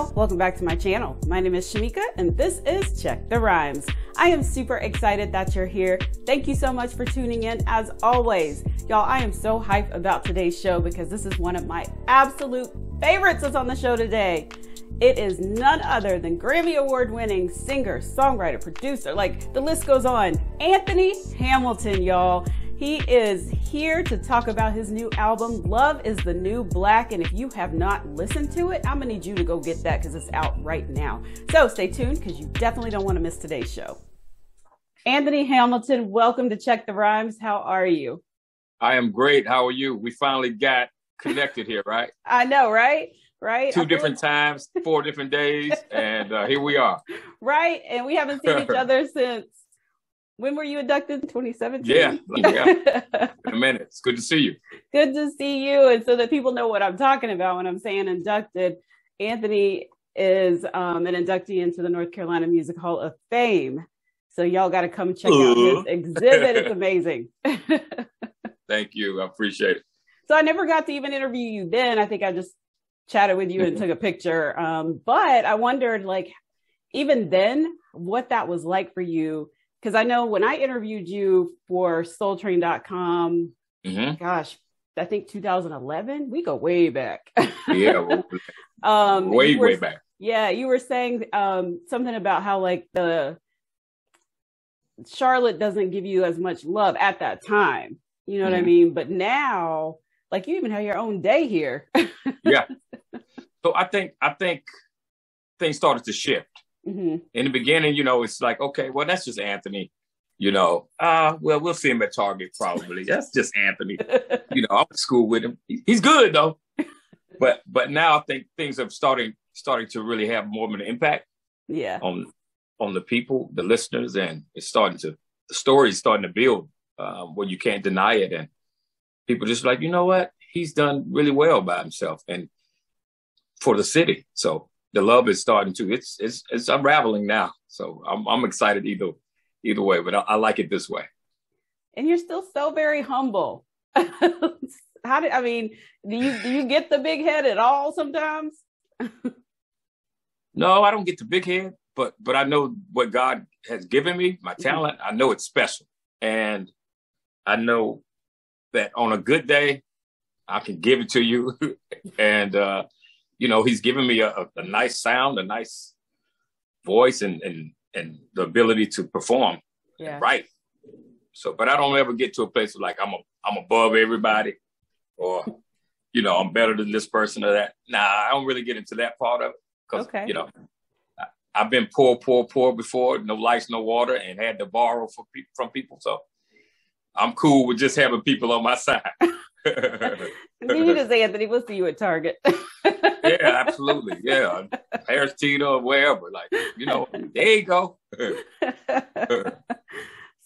y'all, welcome back to my channel. My name is Shamika and this is Check the Rhymes. I am super excited that you're here. Thank you so much for tuning in as always. Y'all, I am so hyped about today's show because this is one of my absolute favorites that's on the show today. It is none other than Grammy Award-winning singer, songwriter, producer, like the list goes on, Anthony Hamilton, y'all. He is here to talk about his new album, Love is the New Black. And if you have not listened to it, I'm gonna need you to go get that because it's out right now. So stay tuned because you definitely don't want to miss today's show. Anthony Hamilton, welcome to Check the Rhymes. How are you? I am great. How are you? We finally got connected here, right? I know, right? Right? Two different times, 4 different days, and here we are. Right? And we haven't seen each other since, when were you inducted? 2017? Yeah. In a minute. It's good to see you. Good to see you. And so that people know what I'm talking about when I'm saying inducted, Anthony is an inductee into the North Carolina Music Hall of Fame. So y'all got to come check out his exhibit. It's amazing. Thank you. I appreciate it. So I never got to even interview you then. I think I just chatted with you and took a picture. But I wondered, like, even then, what that was like for you. Because I know when I interviewed you for Soultraincom, gosh, I think 2011, we go way back. Yeah, way back. Yeah, you were saying something about how like the Charlotte doesn't give you as much love at that time. You know what I mean? But now, like, you even have your own day here. Yeah. So I think things started to shift. In the beginning, it's like, okay, well, that's just Anthony, well, we'll see him at Target probably. That's just Anthony. I went to school with him. He's good though. But now I think things are starting to really have more of an impact. Yeah. On the people, the listeners, and the story is starting to build where you can't deny it. And people just like, you know what? He's done really well by himself and for the city. So the love is starting to, it's unraveling now. So I'm excited either way, but I like it this way. And you're still so very humble. Do you get the big head at all sometimes? No, I don't get the big head, but I know what God has given me, my talent. I know it's special. And I know that on a good day, I can give it to you. And, he's given me a nice sound, a nice voice, and the ability to perform. Yeah. Right. So, but I don't ever get to a place where like I'm above everybody, or I'm better than this person or that. Nah, I don't really get into that part of it because I've been poor before, no lights, no water, and had to borrow from people. So I'm cool with just having people on my side. You just say, Anthony, we'll see you at Target. Yeah, absolutely. Yeah. Harris Teeter or wherever. Like, there you go.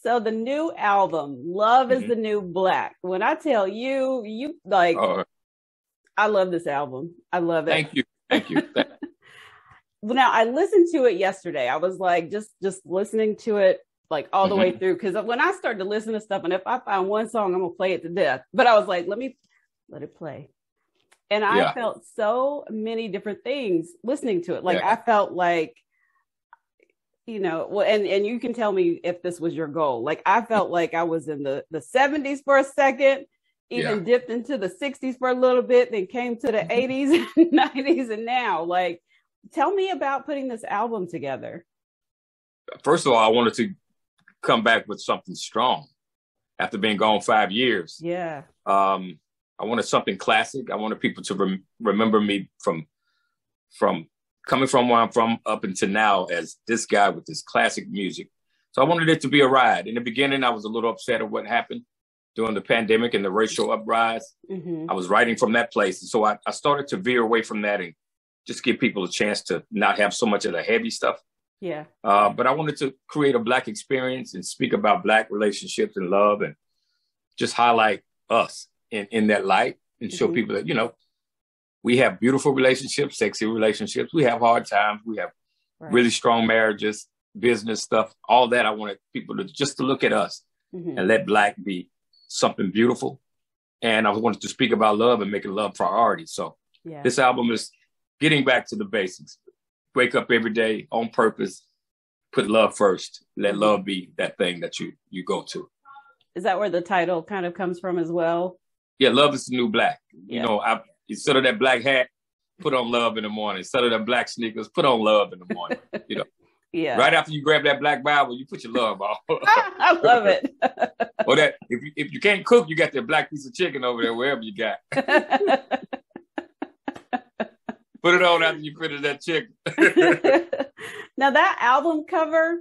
So the new album, Love is the New Black. When I tell you like, I love this album. I love it. Thank you. Now, I listened to it yesterday. I was like, just listening to it like all the way through. Because when I start to listen to stuff, and if I find one song, I'm going to play it to death. But I was like, let it play. And I felt so many different things listening to it. Like, I felt like, well, and you can tell me if this was your goal. Like, I felt like I was in the 70s for a second, even dipped into the 60s for a little bit, then came to the 80s and 90s. And now, like, tell me about putting this album together. First of all, I wanted to come back with something strong after being gone 5 years. Yeah. I wanted something classic. I wanted people to remember me from coming from where I'm from up until now as this guy with this classic music. So I wanted it to be a ride. In the beginning, I was a little upset at what happened during the pandemic and the racial uprise. I was writing from that place. And so I started to veer away from that and just give people a chance to not have so much of the heavy stuff. Yeah. But I wanted to create a Black experience and speak about Black relationships and love and just highlight us in that light and show people that, we have beautiful relationships, sexy relationships. We have hard times. We have really strong marriages, business stuff, all that. I wanted people to look at us and let Black be something beautiful. And I wanted to speak about love and making love priority. So this album is getting back to the basics, wake up every day on purpose, put love first, let love be that thing that you go to. Is that where the title kind of comes from as well? Yeah, love is the new black. You know, instead of that black hat, put on love in the morning. Instead of that black sneakers, put on love in the morning. You know, right after you grab that black Bible, you put your love on. I love it. Or that if you can't cook, you got that black piece of chicken over there, wherever you got. Put it on after you finish that chicken. Now that album cover,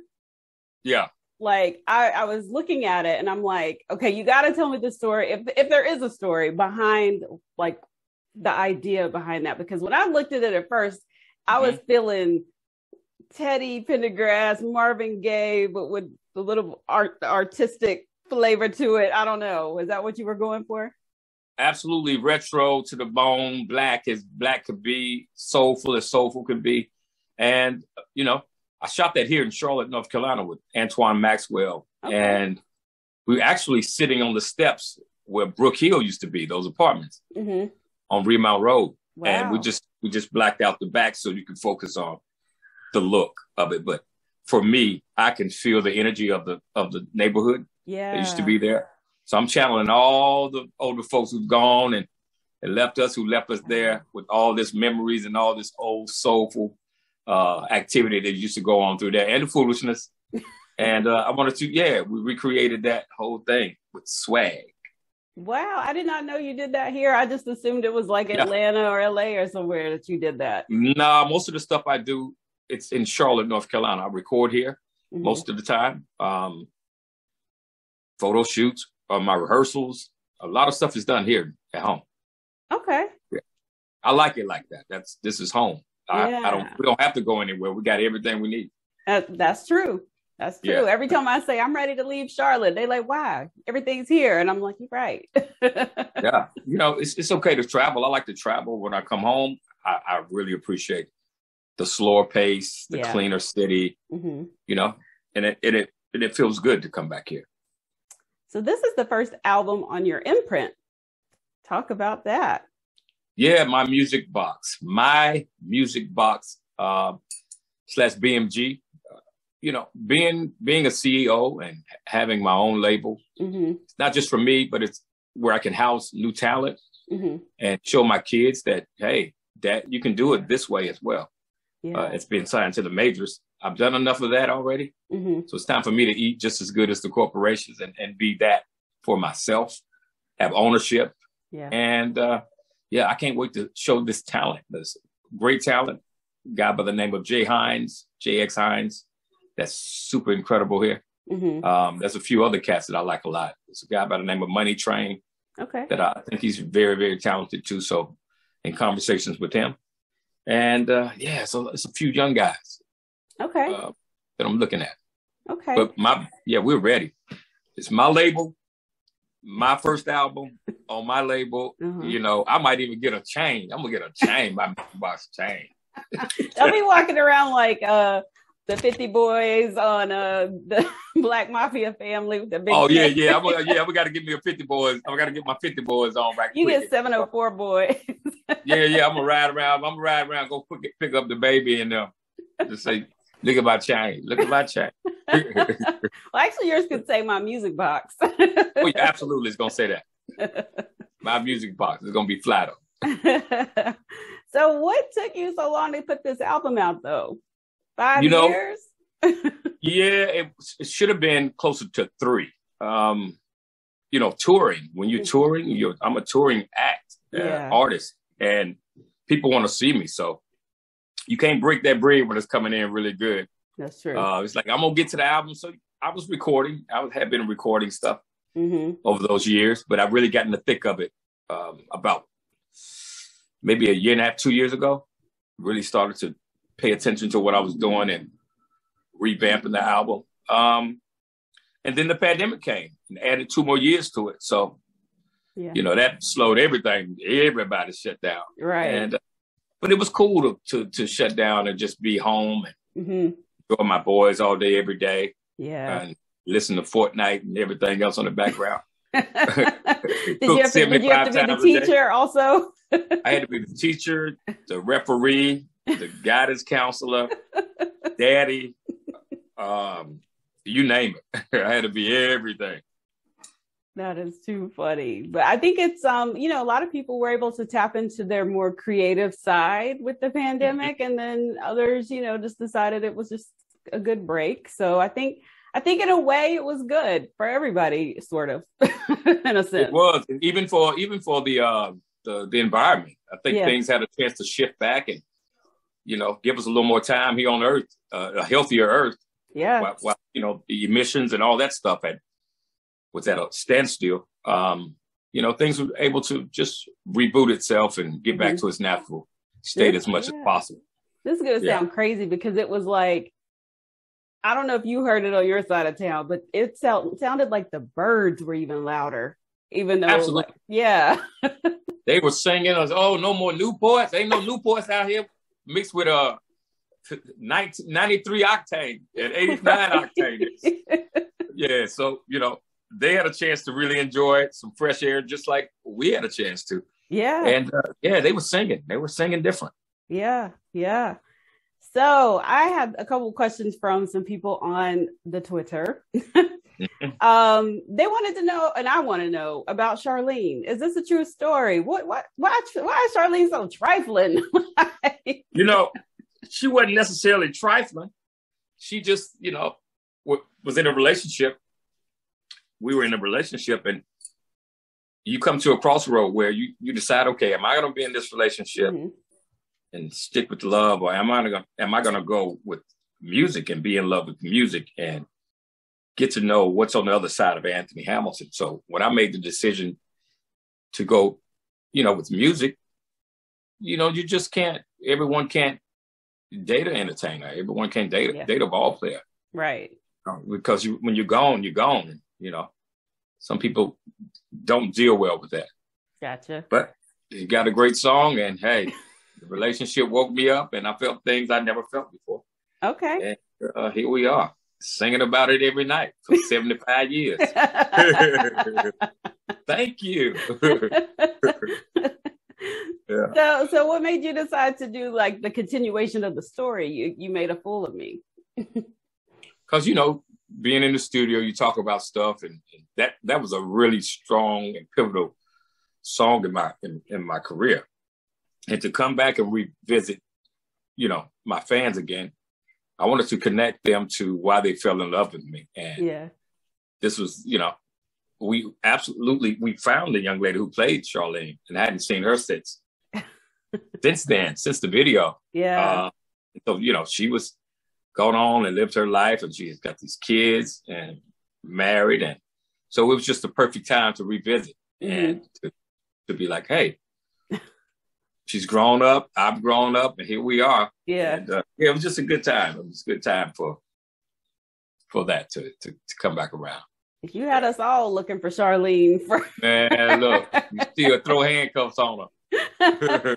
like I was looking at it and I'm like, okay, you got to tell me the story if there is a story behind like the idea behind that, because when I looked at it at first, I was feeling Teddy Pendergrass, Marvin Gaye, but with a little artistic flavor to it. I don't know. Is that what you were going for? Absolutely retro to the bone, black as black could be, soulful as soulful could be. And, you know, I shot that here in Charlotte, North Carolina with Antoine Maxwell. Okay. And we were actually sitting on the steps where Brook Hill used to be, those apartments on Remount Road. Wow. And we just blacked out the back so you could focus on the look of it. But for me, I can feel the energy of the neighborhood that used to be there. So I'm channeling all the older folks who've gone and left us, who left us there with all this memories and all this old soulful activity that used to go on through there, and the foolishness. And I wanted to, we recreated that whole thing with swag. Wow, I did not know you did that here. I just assumed it was like Atlanta or LA or somewhere that you did that. No, most of the stuff I do, it's in Charlotte, North Carolina. I record here most of the time. Photo shoots, my rehearsals, a lot of stuff is done here at home. Okay. Yeah. I like it like that. This is home. We don't have to go anywhere. We got everything we need. That's true. That's true. Yeah. Every time I say I'm ready to leave Charlotte, they like, why? Everything's here. And I'm like, you're right. Yeah. You know, it's okay to travel. I like to travel. When I come home, I really appreciate the slower pace, the cleaner city, you know, and it feels good to come back here. So this is the first album on your imprint. Talk about that. Yeah, my music box / BMG. You know, being a CEO and having my own label, it's not just for me, but it's where I can house new talent and show my kids that, hey, that you can do it this way as well. Yeah. It's been signed to the majors. I've done enough of that already. So it's time for me to eat just as good as the corporations and be that for myself, have ownership. Yeah. And I can't wait to show this talent. This great talent, guy by the name of JX Hines. That's super incredible here. There's a few other cats that I like a lot. There's a guy by the name of Money Train. Okay. That I think he's very, very talented too. So in conversations with him. And so it's a few young guys. Okay. That I'm looking at. Okay. But we're ready. It's my label, my first album on my label. You know, I might even get a chain. I'm gonna get a chain, my box chain. I'll be walking around like the 50 Boys on the Black Mafia family. The big we got to get me a 50 Boys. I got to get my 50 Boys on right quick. You get 704 Boys. I'm gonna ride around. Go pick up the baby and just say, look at my chain. Look at my chain. Well, actually, yours could say my music box. Oh, yeah, absolutely, it's gonna say that. My music box is gonna be flat. So, what took you so long to put this album out, though? 5 years? It should have been closer to 3. You know, touring. When you're touring, I'm a touring artist, and people want to see me. So you can't break that bread when it's coming in really good. That's true. It's like, I'm going to get to the album. So I was recording. Have been recording stuff over those years, but I really got in the thick of it about maybe a year and a half, 2 years ago. Really started to pay attention to what I was doing and revamping the album. And then the pandemic came and added 2 more years to it. So, you know, that slowed everything. Everybody shut down. Right. And but it was cool to shut down and just be home and enjoy my boys all day, every day. Yeah. And listen to Fortnite and everything else on the background. Did you have to be the teacher also? I had to be the teacher, the referee, the guidance counselor, daddy, you name it. I had to be everything. That is too funny. But I think it's, you know, a lot of people were able to tap into their more creative side with the pandemic. And then others, you know, just decided it was just a good break. So I think in a way it was good for everybody, sort of, in a sense. It was, even for the environment. I think things had a chance to shift back and, you know, give us a little more time here on Earth, a healthier Earth. Yeah. While you know, the emissions and all that stuff was at a standstill. You know, things were able to just reboot itself and get back to its natural state as much as possible. This is going to sound crazy because it was like, I don't know if you heard it on your side of town, but it sounded like the birds were even louder, even though. Absolutely. They were singing, oh, no more Newports. Ain't no Newports out here mixed with 93 octane and 89 octane. Yeah, so, you know, they had a chance to really enjoy some fresh air, just like we had a chance to. Yeah. And they were singing. They were singing different. Yeah. Yeah. So I had a couple of questions from some people on the Twitter. They wanted to know, and I want to know about Charlene. Is this a true story? Why is Charlene so trifling? You know, she wasn't necessarily trifling. She just, you know, was in a relationship. We were in a relationship, and you come to a crossroad where you decide, okay, am I going to be in this relationship and stick with the love, or am I going to go with music and be in love with music and get to know what's on the other side of Anthony Hamilton? So when I made the decision to go, you know, with music, you know, you just can't. Everyone can't date an entertainer. Everyone can't date a ball player, right? Because when you're gone, you're gone. And, you know, some people don't deal well with that. Gotcha. But you got a great song, and hey, the relationship woke me up, and I felt things I never felt before. Okay. And here we are, singing about it every night for 75 years. Thank you. Yeah. So what made you decide to do like the continuation of the story? You made a fool of me. Because, you know, being in the studio, you talk about stuff, and that was a really strong and pivotal song in my career. And to come back and revisit, you know, my fans again, I wanted to connect them to why they fell in love with me. And this was, you know, we found the young lady who played Charlene, and I hadn't seen her since the video. Yeah. So, you know, she was going on and lived her life, and she's got these kids and married. And so it was just the perfect time to revisit and to be like, hey, she's grown up, I've grown up, and here we are. Yeah. And, it was just a good time. It was a good time for that to come back around. You had us all looking for Charlene. Man, look, you still throw handcuffs on her.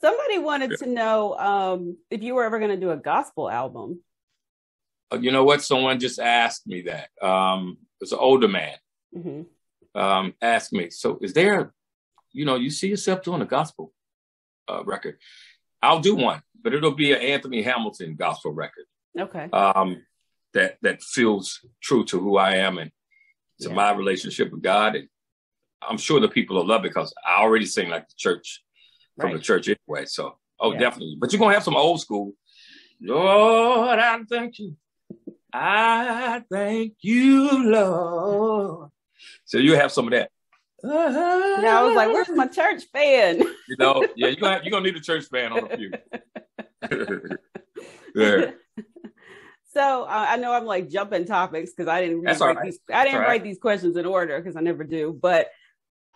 Somebody wanted to know if you were ever going to do a gospel album. You know what? Someone just asked me that. It's an older man. Asked me, so is there, you know, you see yourself doing a gospel record? I'll do one, but it'll be an Anthony Hamilton gospel record. Okay. That feels true to who I am and to my relationship with God. And I'm sure the people will love it because I already sing like the church from the church anyway. So, definitely. But you're going to have some old school. Lord, I thank you. I thank you, Lord. So you have some of that. Yeah, I was like, where's my church fan? You know, you're gonna need a church fan on a few. Yeah. So I know I'm like jumping topics because I didn't write these questions in order because I never do. But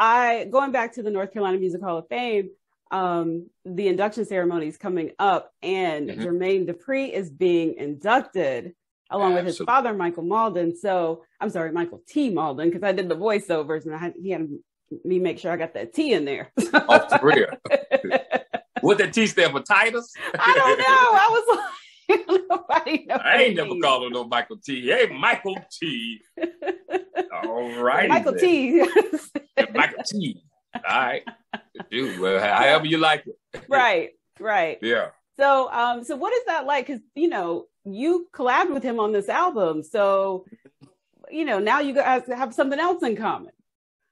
going back to the North Carolina Music Hall of Fame, the induction ceremony is coming up, and Jermaine Dupri is being inducted along with his father, Michael Malden. So I'm sorry, Michael T. Malden, because I did the voiceovers and he had me make sure I got that T in there. Oh, for real? What that T stand for? Titus? I don't know. I was like, nobody knows. I ain't never called him no Michael T. Hey, Michael T. All right. Michael T. Michael T. All right. Dude, well, however you like it. Right. Right. Yeah. So, so what is that like? Because, you know, you collabed with him on this album. So, you know, now you guys have something else in common.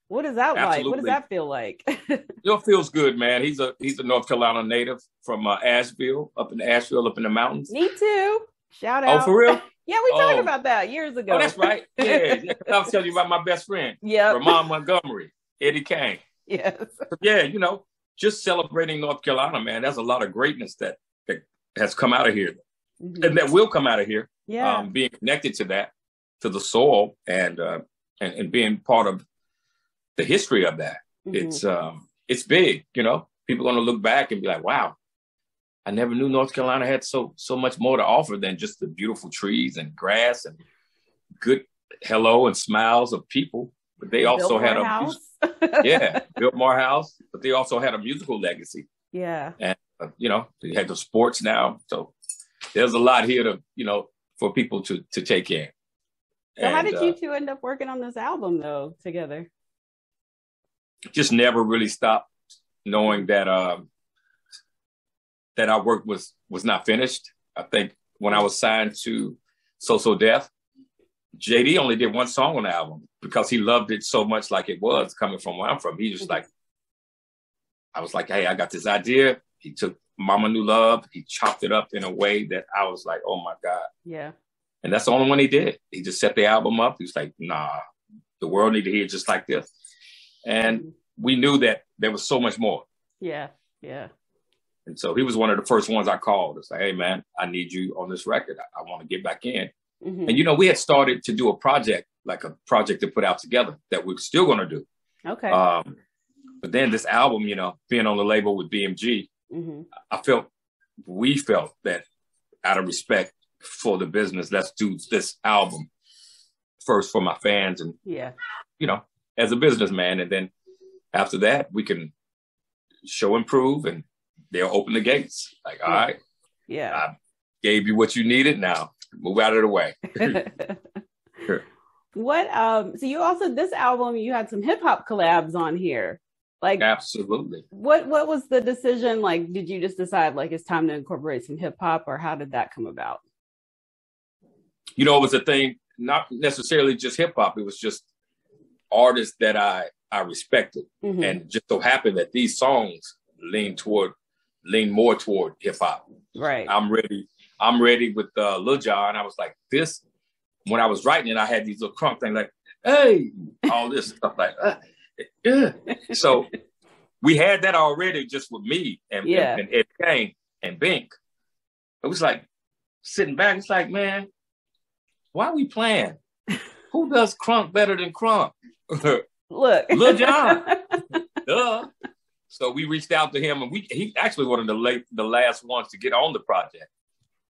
What is that like? What does that feel like? It feels good, man. He's a North Carolina native from Asheville, up in the mountains. Me too. Shout out. Oh, for real? Yeah, we talked about that years ago. Oh, that's right. Yeah. I was telling you about my best friend. Yeah. Ramon Montgomery, Eddie Kane. Yes. Yeah, you know, just celebrating North Carolina, man. There's a lot of greatness that has come out of here, and that will come out of here. Yeah. Being connected to that, to the soil, and being part of the history of that. It's big, you know. People are going to look back and be like, wow, I never knew North Carolina had so much more to offer than just the beautiful trees and grass and good hello and smiles of people. But they also had built more house, but they also had a musical legacy. Yeah. And, you know, they had the sports now. So there's a lot here to, you know, for people to take in. So how did you two end up working on this album though, together? Just never really stopped knowing that that our work was not finished. I think when I was signed to So Def, JD only did one song on the album because he loved it so much, like it was coming from where I'm from. He just like, I was like, hey, I got this idea. He took Mama Knew Love, he chopped it up in a way that I was like, oh my God. Yeah. And that's the only one he did. He just set the album up. He was like, nah, the world need to hear it just like this. And we knew that there was so much more. Yeah, yeah. And so he was one of the first ones I called. It's like, hey, man, I need you on this record. I want to get back in. And, you know, we had started to do a project to put out together that we're still going to do. Okay. But then this album, you know, being on the label with BMG, we felt that out of respect for the business, let's do this album first for my fans and, you know, as a businessman. And then after that, we can show and prove and they'll open the gates. Like, all right, I gave you what you needed. Now move out of the way. What, so you also, this album, you had some hip hop collabs on here. Like, absolutely. What was the decision? Like, did you just decide like it's time to incorporate some hip hop, or how did that come about? You know, it was a thing, not necessarily just hip hop. It was just artists that I respected. And just so happened that these songs lean more toward hip hop. Right. I'm ready with Lil Jon. I was like, this, when I was writing it, I had these little crunk things like, hey, all this stuff like, So we had that already just with me and Ed Kane and Bink. It was like sitting back. It's like, man, why are we playing? Who does crunk better than crunk? Look, Lil Jon. Duh. So we reached out to him, and he actually one of the last ones to get on the project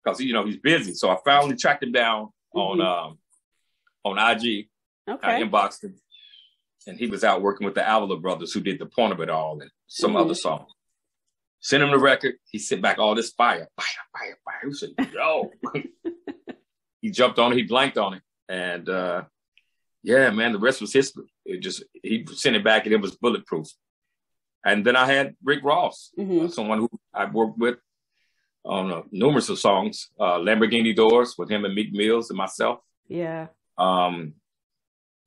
because he's busy. So I finally tracked him down on IG. Okay. I inboxed him, and he was out working with the Avila brothers, who did The Point of It All and some other songs. Sent him the record. He sent back all this fire. He said, yo. He jumped on it. He blanked on it, and yeah, man, the rest was history. He sent it back, and it was bulletproof. And then I had Rick Ross, someone who I worked with on numerous of songs, Lamborghini Doors with him and Meek Mills and myself. Yeah. And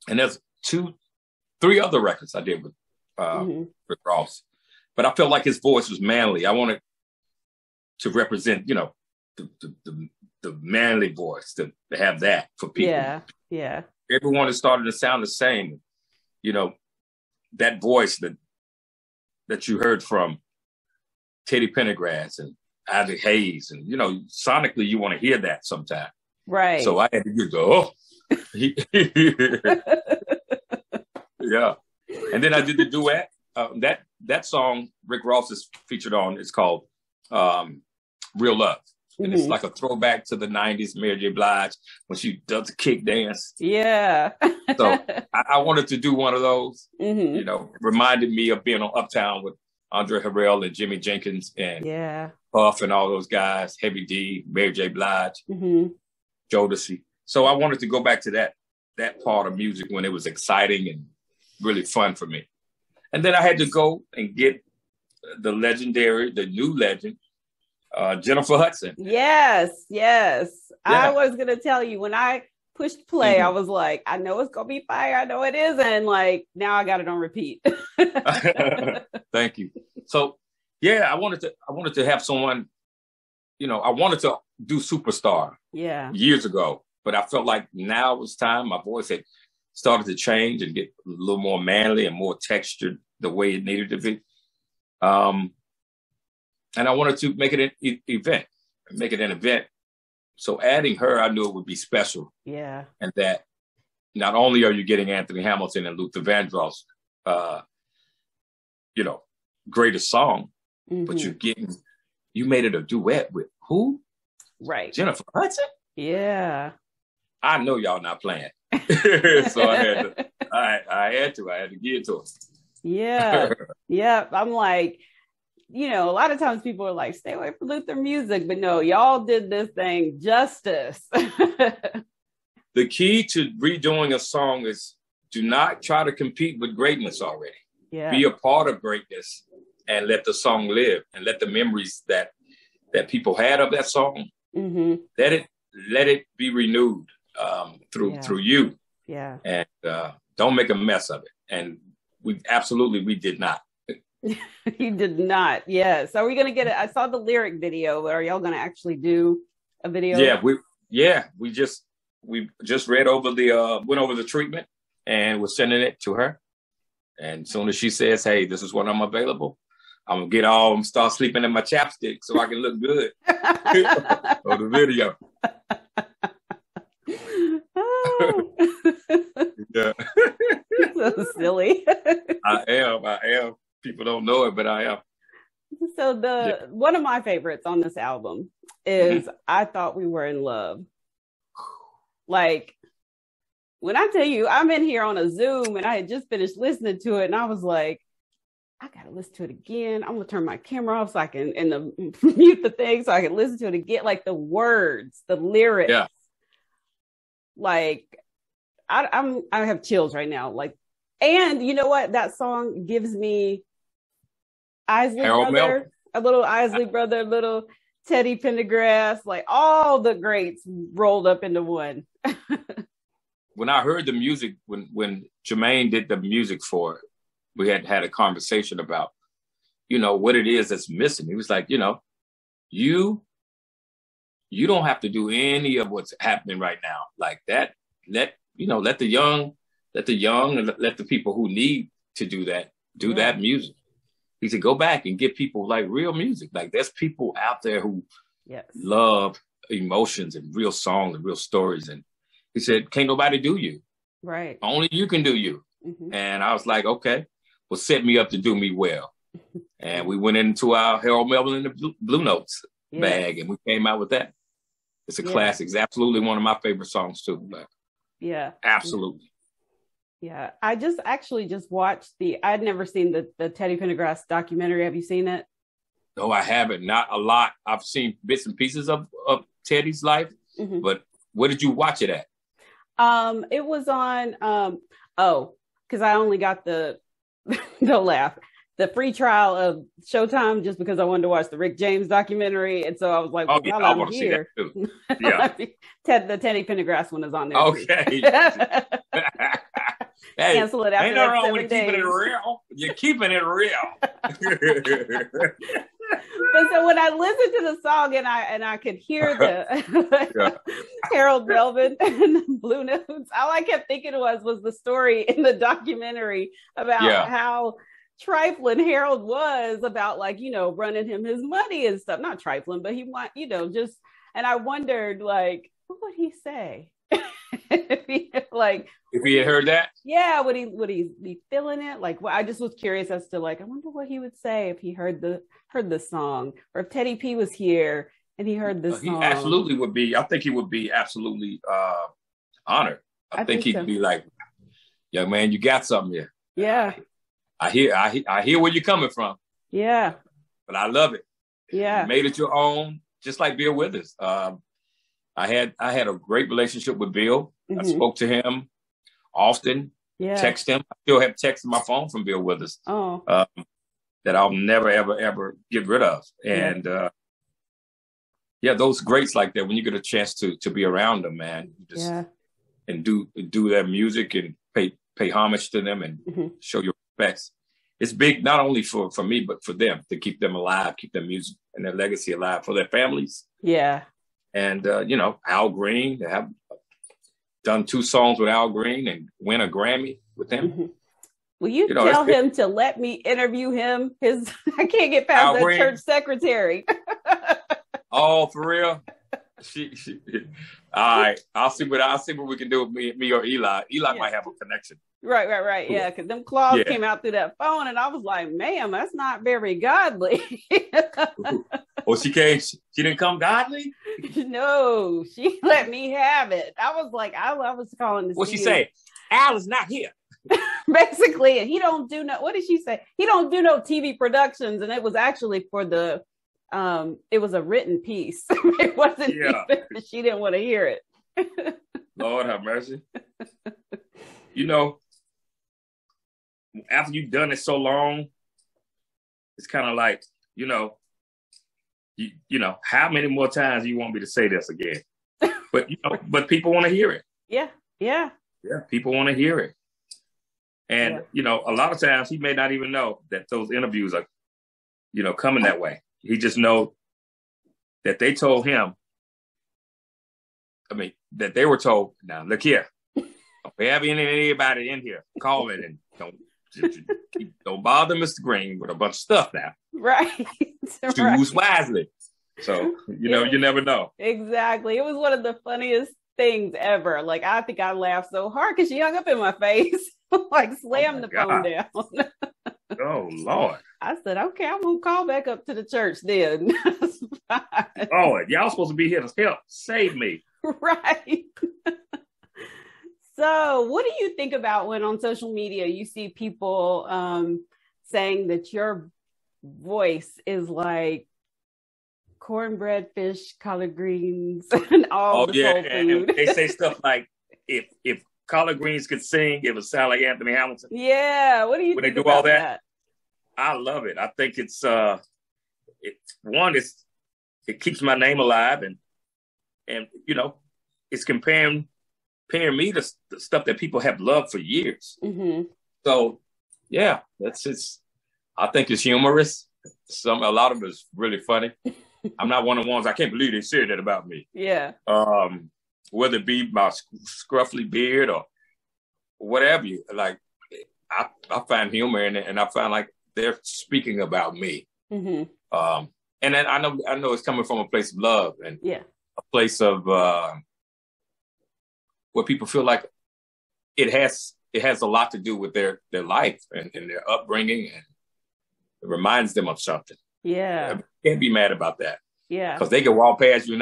there's 3 other records I did with Rick Ross. But I felt like his voice was manly. I wanted to represent, the manly voice, to have that for people. Yeah, yeah. Everyone is starting to sound the same. That voice that you heard from Teddy Pendergrass and Isaac Hayes, and sonically you want to hear that sometime. Right. So I had to go, yeah. And then I did the duet. That song Rick Ross is featured on is called Real Love. And it's like a throwback to the 90s, Mary J. Blige, when she does the kick dance. Yeah. So I wanted to do one of those. Reminded me of being on Uptown with Andre Harrell and Jimmy Jenkins and Puff and all those guys, Heavy D, Mary J. Blige, Jodeci. So I wanted to go back to that part of music when it was exciting and really fun for me. And then I had to go and get the new legend, Jennifer Hudson. Yes. Yeah. I was going to tell you when I pushed play, I was like, I know it's going to be fire. I know it is. And like, now I got it on repeat. Thank you. So yeah, I wanted to have someone, I wanted to do Superstar years ago, but I felt like now was time. My voice had started to change and get a little more manly and more textured the way it needed to be. And I wanted to make it an event. So adding her, I knew it would be special. Yeah. And that not only are you getting Anthony Hamilton and Luther Vandross, greatest song, but you made it a duet with who? Right. Jennifer Hudson? Yeah. I know y'all not playing. So I had to give it to her. Yeah. Yeah. I'm like, a lot of times people are like, stay away from Luther music, but no, y'all did this thing justice. The key to redoing a song is do not try to compete with greatness already. Yeah. Be a part of greatness and let the song live and let the memories that people had of that song, let it be renewed through you. Yeah. And don't make a mess of it. And we did not. You did not. Yes. Are we going to get it? I saw the lyric video. Are y'all going to actually do a video? We just went over the treatment and we're sending it to her. And as soon as she says, hey, this is when I'm available, I'm going to start sleeping in my chapstick so I can look good on the video. Yeah. So silly. I am. People don't know it, but I am. So one of my favorites on this album is I Thought We Were in Love. Like, when I tell you, I'm in here on a Zoom and I had just finished listening to it and I was like, I got to listen to it again. I'm going to turn my camera off so I can, mute the thing so I can listen to it again. Like the words, the lyrics. Yeah. Like, I have chills right now. Like, and you know what? That song gives me Isley Brother, a little Isley Brother, little Teddy Pendergrass, like all the greats rolled up into one. When I heard the music, when Jermaine did the music for it, we had a conversation about, what it is that's missing. He was like, you don't have to do any of what's happening right now. Like that, let the young and let the people who need to do that music. He said, go back and give people like real music. Like there's people out there who love emotions and real songs and real stories. And he said, can't nobody do you. Right. Only you can do you. And I was like, okay, well, set me up to do me well. And we went into our Harold Melvin and the Blue Notes bag and we came out with that. It's a classic. It's absolutely one of my favorite songs too. But absolutely. Yeah. I just watched I'd never seen the Teddy Pendergrass documentary. Have you seen it? No, I haven't. Not a lot. I've seen bits and pieces of Teddy's life, but where did you watch it at? It was on, because I only got the don't laugh, the free trial of Showtime just because I wanted to watch the Rick James documentary. And so I was like, well, I want to see that too. Yeah. The Teddy Pendergrass one is on there. Okay. Hey, cancel it after ain't no wrong with keeping it real. You're keeping it real. But so when I listened to the song and I could hear the Harold Melvin and the Blue Notes, all I kept thinking was the story in the documentary about how trifling Harold was about running him his money and stuff. Not trifling, but he and I wondered what would he say? If he had heard that, would he be feeling it? I just was curious as to I wonder what he would say if he heard the song, or if Teddy P was here and he heard this song. He absolutely would be. I think he would be absolutely honored. I think he'd be like, young man, you got something here. Yeah, I hear where you're coming from. Yeah, but I love it. Yeah, you made it your own, just like Bill Withers. I had a great relationship with Bill. I spoke to him often, text him. I still have texts on my phone from Bill Withers that I'll never, ever, ever get rid of. And those greats like that, when you get a chance to be around them, man, you just and do their music and pay homage to them and show your respects. It's big, not only for me, but for them, to keep them alive, keep their music and their legacy alive for their families. Yeah. And, Al Green, they have done 2 songs with Al Green and win a Grammy with him. Will you tell him to let me interview him? I can't get past that Green. Church secretary. Oh, for real? All right. I'll see what we can do with me or Eli. Eli might have a connection. Right. Yeah, because them claws came out through that phone, and I was like, "Ma'am, that's not very godly." Oh, she came. She didn't come godly. No, she let me have it. I was like, I was calling to. What she say? Al is not here. Basically, and he don't do no. What did she say? He don't do no TV productions, and it was actually for the. It was a written piece. It wasn't. She didn't want to hear it. Lord have mercy. After you've done it so long, it's kind of like, how many more times do you want me to say this again? But but people want to hear it. Yeah. People want to hear it, and a lot of times he may not even know that those interviews are, coming that way. He just know that they told him. That they were told. Now look here, if we have anybody in here, call it and don't bother Mr. Green with a bunch of stuff now. Right. Choose wisely. So, you never know. Exactly. It was one of the funniest things ever. Like, I think I laughed so hard because she hung up in my face, like slammed the phone down. Oh, Lord. I said, okay, I'm going to call back up to the church then. Oh, y'all supposed to be here to help save me. Right. So what do you think about when on social media you see people saying that your voice is like cornbread, fish, collard greens, and all the soul food? And they say stuff like, if collard greens could sing, it would sound like Anthony Hamilton. Yeah, what do you think when they do all that? I love it. I think it keeps my name alive, and it's comparing me to the stuff that people have loved for years. So yeah, I think it's humorous. A lot of it's really funny. I'm not one of the ones, I can't believe they said that about me. Yeah. Whether it be my scruffy beard or whatever, I find humor in it, and I find like they're speaking about me. And then I know it's coming from a place of love and a place of where people feel like it has a lot to do with their life and their upbringing, and it reminds them of something. Yeah. Can't be mad about that. Yeah. Because they can walk past you and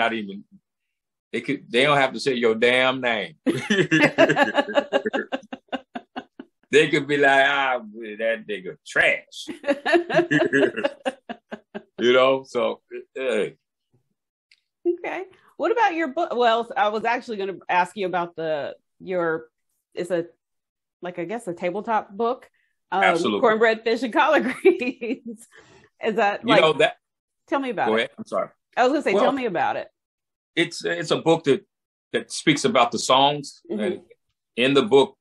they don't have to say your damn name. They could be like, that nigga trash. So. Okay. What about your book? Well, I was actually going to ask you about it's a tabletop book. Absolutely. Cornbread, fish, and collard greens. Is that that? Tell me about it. Go ahead. I'm sorry. I was going to say, tell me about it. It's a book that speaks about the songs. And in the book,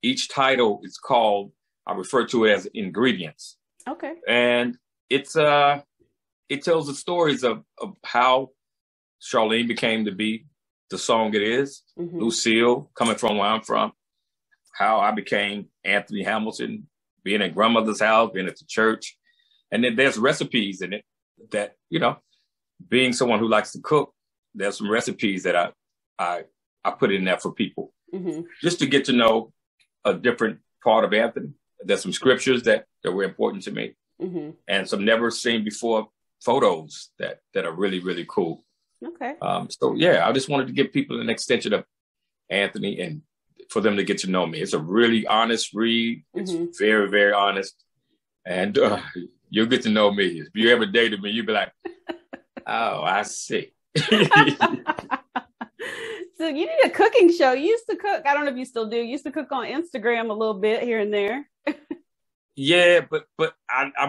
each title is called, I refer to it as ingredients. Okay. And it tells the stories of how Charlene became to be the song it is. Lucille, coming from where I'm from, how I became Anthony Hamilton, being at grandmother's house, being at the church. And then there's recipes in it that, being someone who likes to cook, there's some recipes that I put in there for people just to get to know a different part of Anthony. There's some scriptures that were important to me and some never seen before photos that are really, really cool. Okay. So yeah, I just wanted to give people an extension of Anthony and for them to get to know me. It's a really honest read. It's very, very honest. And you'll get to know me. If you ever dated me, you'll be like, oh, I see. So you did a cooking show. You used to cook. I don't know if you still do. You used to cook on Instagram a little bit here and there. Yeah, but I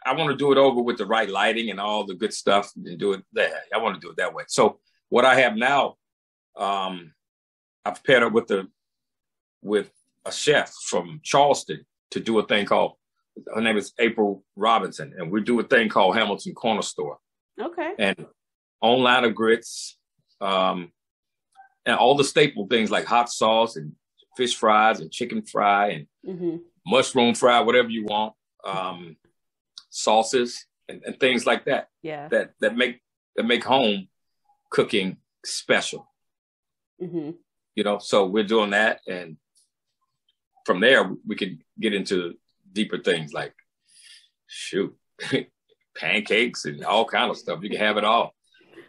I want to do it over with the right lighting and all the good stuff and do it there. I want to do it that way. So what I have now, I've paired up with a chef from Charleston to do a thing called, her name is April Robinson, and we do a thing called Hamilton Corner Store. Okay. And online of grits, and all the staple things like hot sauce and fish fries and chicken fry and mushroom fry, whatever you want, sauces and things like that. Yeah. That make home cooking special. You know, so we're doing that, and from there we can get into deeper things like pancakes and all kind of stuff. You can have it all,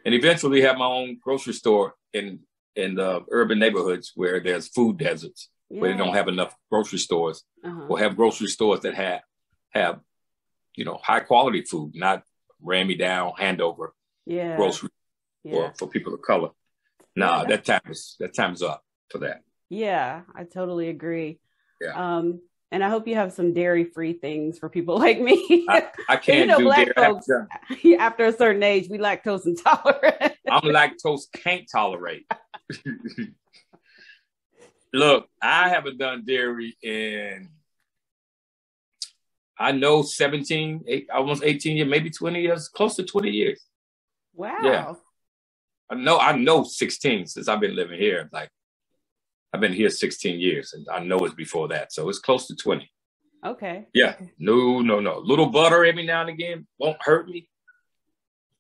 and eventually have my own grocery store in the urban neighborhoods where there's food deserts, where they don't have enough grocery stores, or have grocery stores that have you know, high quality food, not ram me down handover grocery for people of color. Nah, that time is up for that. Yeah, I totally agree. Yeah. And I hope you have some dairy-free things for people like me. I can't do black dairy. Folks, after a certain age, we lactose intolerant. I'm lactose can't tolerate. Look, I haven't done dairy in, I know 17, almost 18 years, maybe 20 years, close to 20 years. Wow. Yeah. I know 16 since I've been living here. Like, I've been here 16 years, and I know it's before that. So it's close to 20. Okay. Yeah. No. Little butter every now and again won't hurt me.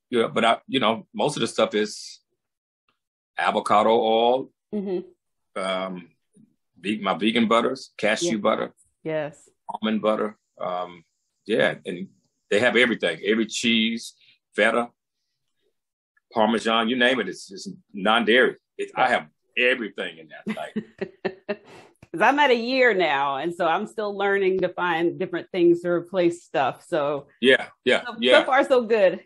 Yeah, but most of the stuff is avocado oil, my vegan butters, cashew butter, almond butter. And they have everything, every cheese, feta, Parmesan, you name it. It's non-dairy. I have everything in that. Like, because I'm at a year now, and so I'm still learning to find different things to replace stuff. So so far so good.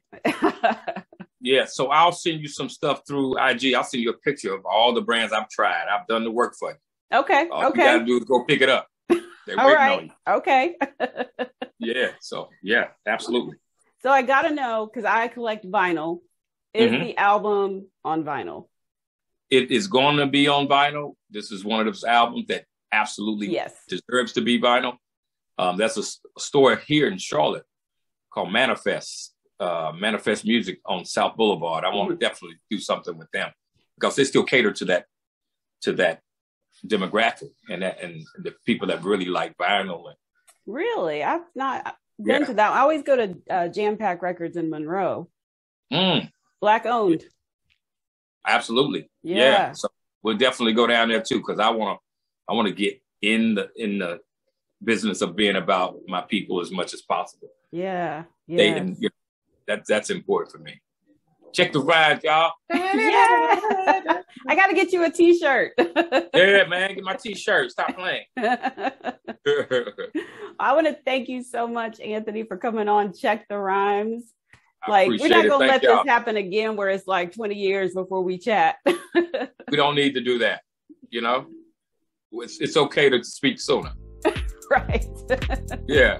Yeah, so I'll send you some stuff through IG. I'll send you a picture of all the brands I've tried. I've done the work for you. Okay. All you gotta do is go pick it up. They're all waiting right. on you. Okay. Yeah. So yeah, absolutely. So I gotta know, because I collect vinyl. Is the album on vinyl? It is going to be on vinyl. This is one of those albums that absolutely deserves to be vinyl. That's a store here in Charlotte called Manifest Music on South Boulevard. I want to definitely do something with them because they still cater to that demographic and the people that really like vinyl. Really? I've not been to that. I always go to Jam Pack Records in Monroe. Black owned. Absolutely. Yeah. So we'll definitely go down there too, because I want to get in the business of being about my people as much as possible. Yeah. That's important for me. Check the ride, y'all. Yeah. I got to get you a t-shirt. Yeah, man. Get my t-shirt. Stop playing. I want to thank you so much, Anthony, for coming on Check the Rhymes. Like, we're not going to let this happen again where it's like 20 years before we chat. We don't need to do that. You know, it's okay to speak sooner. Right. Yeah.